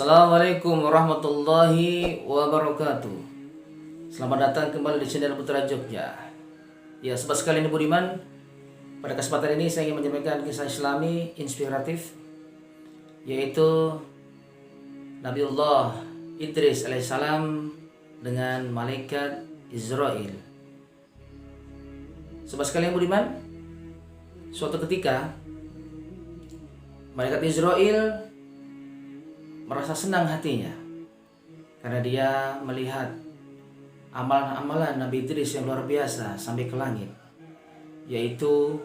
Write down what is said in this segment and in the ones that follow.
Assalamualaikum warahmatullahi wabarakatuh. Selamat datang kembali di channel Putra Jogja. Ya, sobat sekalian budiman, pada kesempatan ini saya ingin menyampaikan kisah Islami inspiratif, yaitu Nabiullah Idris alaihissalam dengan malaikat Israel. Sobat sekalian budiman, suatu ketika malaikat Israel merasa senang hatinya karena dia melihat amalan-amalan Nabi Idris yang luar biasa sampai ke langit, yaitu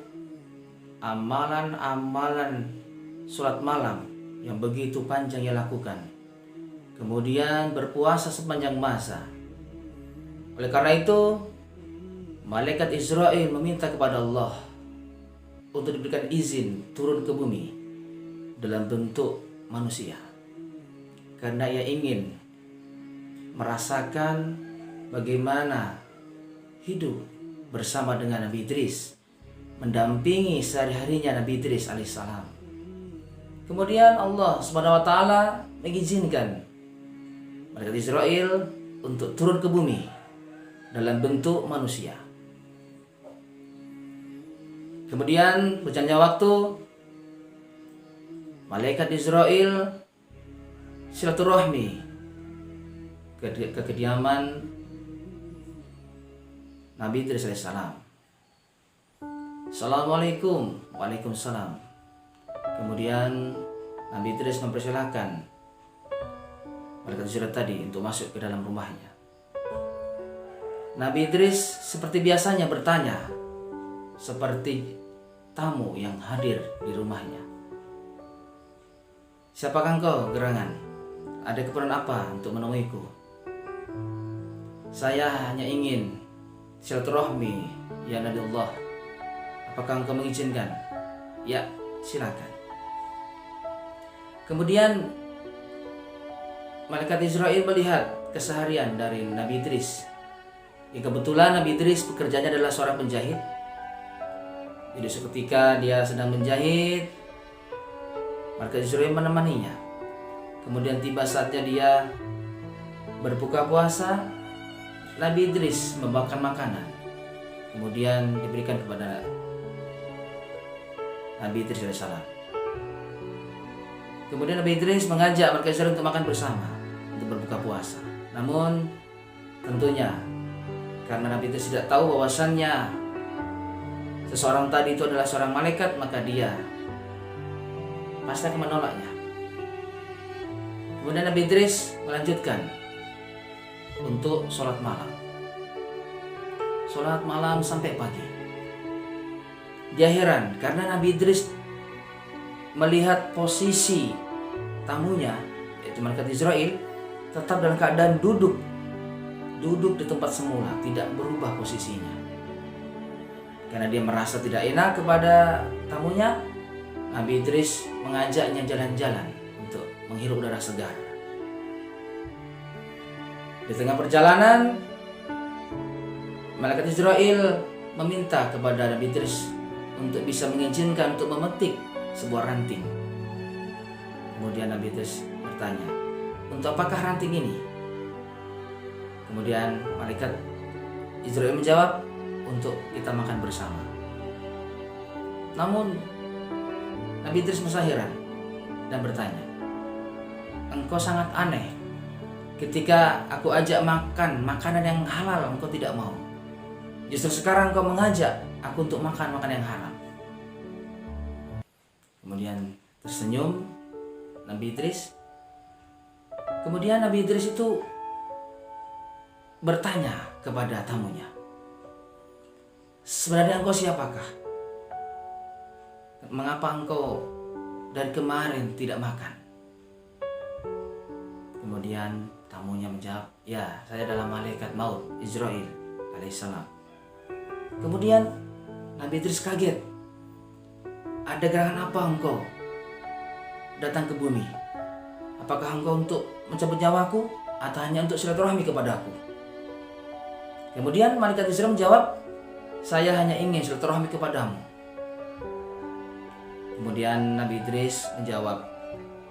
amalan-amalan sholat malam yang begitu panjang ia lakukan, kemudian berpuasa sepanjang masa. Oleh karena itu, malaikat Israel meminta kepada Allah untuk diberikan izin turun ke bumi dalam bentuk manusia, karena ia ingin merasakan bagaimana hidup bersama dengan Nabi Idris, mendampingi sehari-harinya Nabi Idris alaihissalam. Kemudian Allah Subhanahu wa taala mengizinkan malaikat Israel untuk turun ke bumi dalam bentuk manusia. Kemudian berjalannya waktu, malaikat Israel silaturahmi ke kediaman Nabi Idris alaihissalam. Assalamualaikum. Waalaikumsalam. Kemudian Nabi Idris mempersilahkan malaikat Israel tadi untuk masuk ke dalam rumahnya. Nabi Idris seperti biasanya bertanya, seperti tamu yang hadir di rumahnya. Siapakah engkau, gerangan? Ada keperluan apa untuk menemuiku? Saya hanya ingin silaturahmi, ya Nabi Allah. Apakah engkau mengizinkan? Ya, silakan. Kemudian malaikat Israel melihat keseharian dari Nabi Idris. Ya, kebetulan Nabi Idris pekerjaannya adalah seorang penjahit. Jadi seketika dia sedang menjahit, malaikat Israel menemaninya. Kemudian tiba saatnya dia berbuka puasa, Nabi Idris membawakan makanan, kemudian diberikan kepada Nabi Idris alaihissalam. Kemudian Nabi Idris mengajak malaikat Israel untuk makan bersama, untuk berbuka puasa. Namun tentunya karena Nabi Idris tidak tahu bahwasannya seseorang tadi itu adalah seorang malaikat, maka dia pasti akan menolaknya. Kemudian Nabi Idris melanjutkan untuk sholat malam. Sholat malam sampai pagi. Dia heran karena Nabi Idris melihat posisi tamunya, yaitu malaikat Israel, tetap dalam keadaan duduk di tempat semula, tidak berubah posisinya. Karena dia merasa tidak enak kepada tamunya, Nabi Idris mengajaknya jalan-jalan untuk menghirup udara segar. Di tengah perjalanan, malaikat Israel meminta kepada Nabi Idris untuk bisa mengizinkan untuk memetik sebuah ranting. Kemudian Nabi Idris bertanya, "Untuk apakah ranting ini?" Kemudian malaikat Israel menjawab, "Untuk kita makan bersama." Namun Nabi Idris merasa heran dan bertanya, "Engkau sangat aneh. Ketika aku ajak makan makanan yang halal, engkau tidak mau. Justru sekarang engkau mengajak aku untuk makan makanan yang haram." Kemudian tersenyum Nabi Idris. Kemudian Nabi Idris itu bertanya kepada tamunya, "Sebenarnya engkau siapakah? Mengapa engkau dari kemarin tidak makan?" Kemudian tamunya menjawab, "Ya, saya adalah malaikat maut Israel alaihissalam." Kemudian Nabi Idris kaget. "Ada gerangan apa engkau datang ke bumi? Apakah engkau untuk mencabut nyawaku atau hanya untuk silaturahmi kepadaku?" Kemudian malaikat Israel menjawab, "Saya hanya ingin silaturahmi kepadamu." Kemudian Nabi Idris menjawab,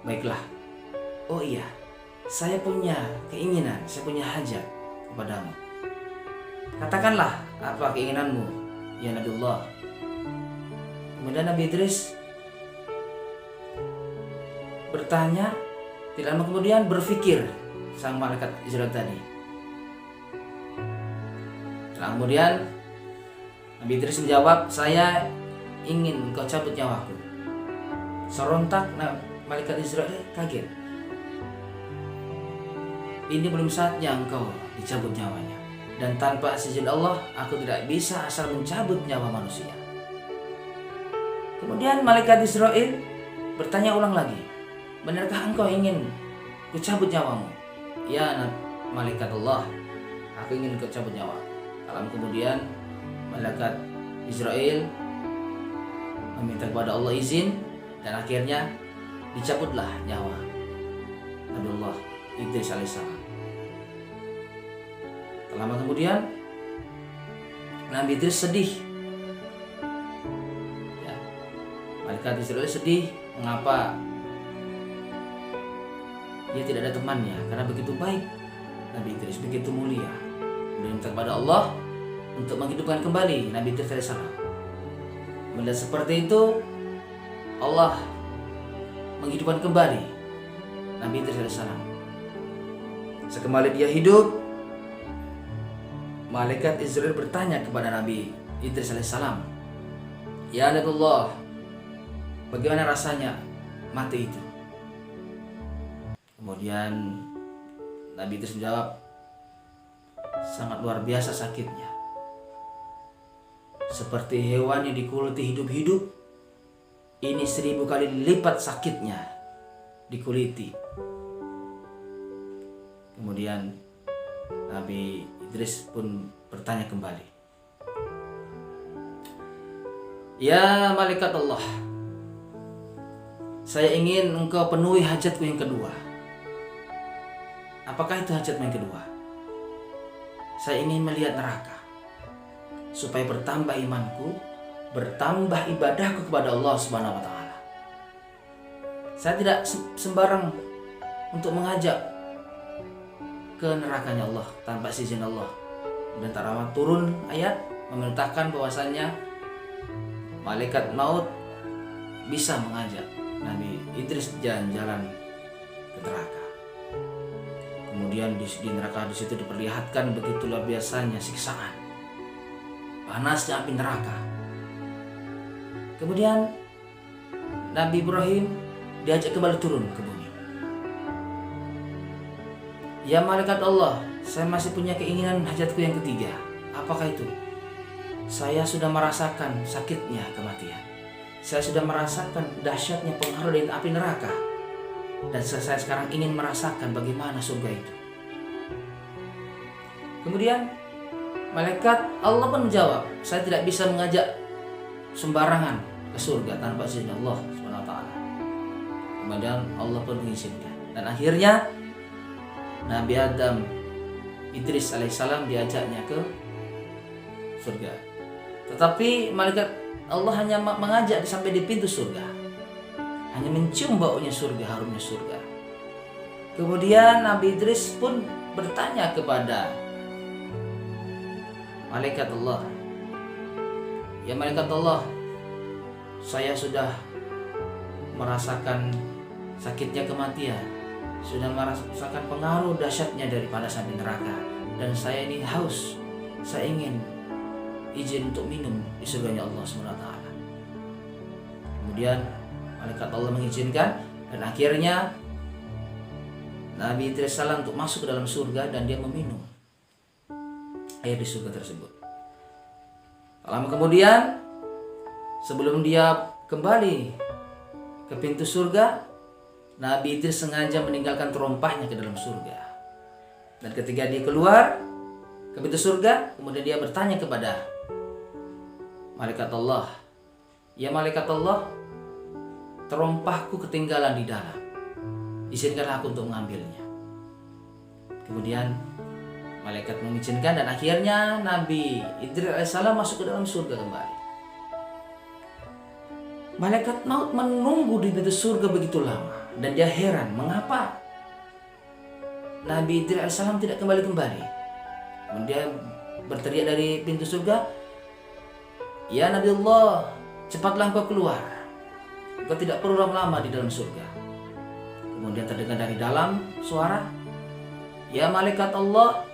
"Baiklah, oh iya, saya punya keinginan, saya punya hajat kepadamu. Katakanlah apa keinginanmu, ya Nabiullah. Kemudian Nabi Idris bertanya, tidak lama kemudian berpikir sang malaikat Israel tadi. Setelah kemudian Nabi Idris menjawab, saya ingin engkau cabut nyawaku. Serontak malaikat Israel kaget. Ini belum saatnya engkau dicabut nyawanya. Dan tanpa izin Allah, aku tidak bisa asal mencabut nyawa manusia. Kemudian malaikat Israel bertanya ulang lagi, benarkah engkau ingin kucabut nyawamu? Ya malaikat Allah, aku ingin kucabut nyawa. Lama kemudian malaikat Israel meminta kepada Allah izin, dan akhirnya dicabutlah nyawa Nabiullah Idris alaihissalam. Lama kemudian Nabi Idris sedih. Ya, malaikat Israel sedih. Mengapa? Dia tidak ada temannya, karena begitu baik Nabi Idris, begitu mulia. Dia minta kepada Allah untuk menghidupkan kembali Nabi Idris alaihissalam. Melihat seperti itu, Allah menghidupkan kembali Nabi Idris alaihissalam. Sekembali dia hidup, malaikat Israel bertanya kepada Nabi Idris alaihissalam, ya Nabiullah, bagaimana rasanya mati itu? Kemudian Nabi Idris menjawab, sangat luar biasa sakitnya. Seperti hewan yang dikuliti hidup-hidup, ini 1000 kali lipat sakitnya dikuliti. Kemudian Nabi Idris pun bertanya kembali, ya malaikat Allah, saya ingin engkau penuhi hajatku yang kedua. Apakah itu hajatmu yang kedua? Saya ingin melihat neraka, supaya bertambah imanku, bertambah ibadahku kepada Allah Subhanahu wa Ta'ala. Saya tidak sembarang untuk mengajak ke nerakanya Allah tanpa izin Allah. Dan tak lama turun ayat memerintahkan bahwasannya malaikat maut bisa mengajak Nabi Idris jalan-jalan ke neraka. Kemudian di neraka di situ diperlihatkan begitu luar biasanya siksaan, panasnya api neraka. Kemudian Nabi Ibrahim diajak kembali turun ke bumi. Ya malaikat Allah, saya masih punya keinginan hajatku yang ketiga. Apakah itu? Saya sudah merasakan sakitnya kematian. Saya sudah merasakan dahsyatnya pengaruh dari api neraka. Dan saya sekarang ingin merasakan bagaimana surga itu. Kemudian malaikat Allah pun menjawab, saya tidak bisa mengajak sembarangan ke surga tanpa izin Allah Subhanahu wa Ta'ala. Kemudian Allah pun mengizinkan. Dan akhirnya Nabi Adam Idris alaihissalam diajaknya ke surga. Tetapi malaikat Allah hanya mengajak sampai di pintu surga, hanya mencium baunya surga, harumnya surga. Kemudian Nabi Idris pun bertanya kepada malaikat Allah, ya malaikat Allah, saya sudah merasakan sakitnya kematian, sudah merasakan pengaruh dahsyatnya daripada api neraka, dan saya ini haus, saya ingin izin untuk minum di surganya Allah SWT. Kemudian malaikat Allah mengizinkan, dan akhirnya Nabi Idris salam untuk masuk ke dalam surga, dan dia meminum air di surga tersebut. Lama kemudian, sebelum dia kembali ke pintu surga, Nabi Idris sengaja meninggalkan terompahnya ke dalam surga. Dan ketika dia keluar ke pintu surga, kemudian dia bertanya kepada malaikat Allah, ya malaikat Allah, terompahku ketinggalan di dalam, izinkanlah aku untuk mengambilnya. Kemudian malaikat mengizinkan, dan akhirnya Nabi Idris alaihissalam masuk ke dalam surga kembali. Malaikat maut menunggu di pintu surga begitu lama, dan dia heran mengapa Nabi Idris alaihissalam tidak kembali. Dia berteriak dari pintu surga, "Ya Nabi Allah, cepatlah engkau keluar. Engkau tidak perlu lama-lama di dalam surga." Kemudian terdengar dari dalam suara, "Ya malaikat Allah,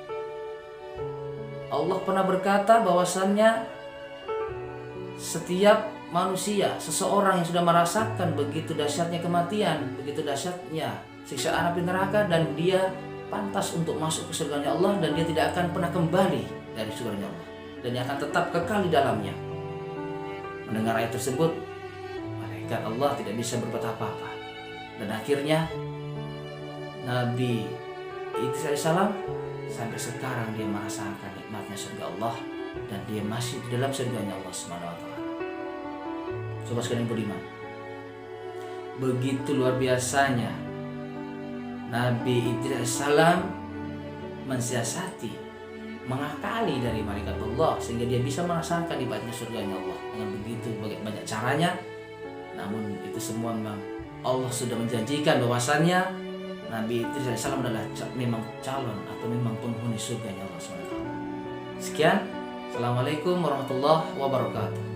Allah pernah berkata bahwasannya setiap manusia, seseorang yang sudah merasakan begitu dahsyatnya kematian, begitu dahsyatnya siksaan api neraka, dan dia pantas untuk masuk ke surganya Allah, dan dia tidak akan pernah kembali dari surganya Allah, dan dia akan tetap kekal di dalamnya." Mendengar ayat tersebut, malaikat Allah tidak bisa berbuat apa-apa, dan akhirnya Nabi Idris alaihissalam sampai sekarang dia merasakan nikmatnya surga Allah, dan dia masih di dalam surganya Allah Subhanahu wa taala. Coba sekalian beriman, begitu luar biasanya Nabi Idris alaihissalam mensiasati, mengakali dari malaikat Allah sehingga dia bisa merasakan nikmatnya surganya Allah dengan begitu banyak caranya. Namun itu semua memang Allah sudah menjanjikan bahwasannya Nabi Idris alaihissalam adalah memang calon atau memang penghuni surganya Allah SWT. Sekian, Assalamualaikum warahmatullahi wabarakatuh.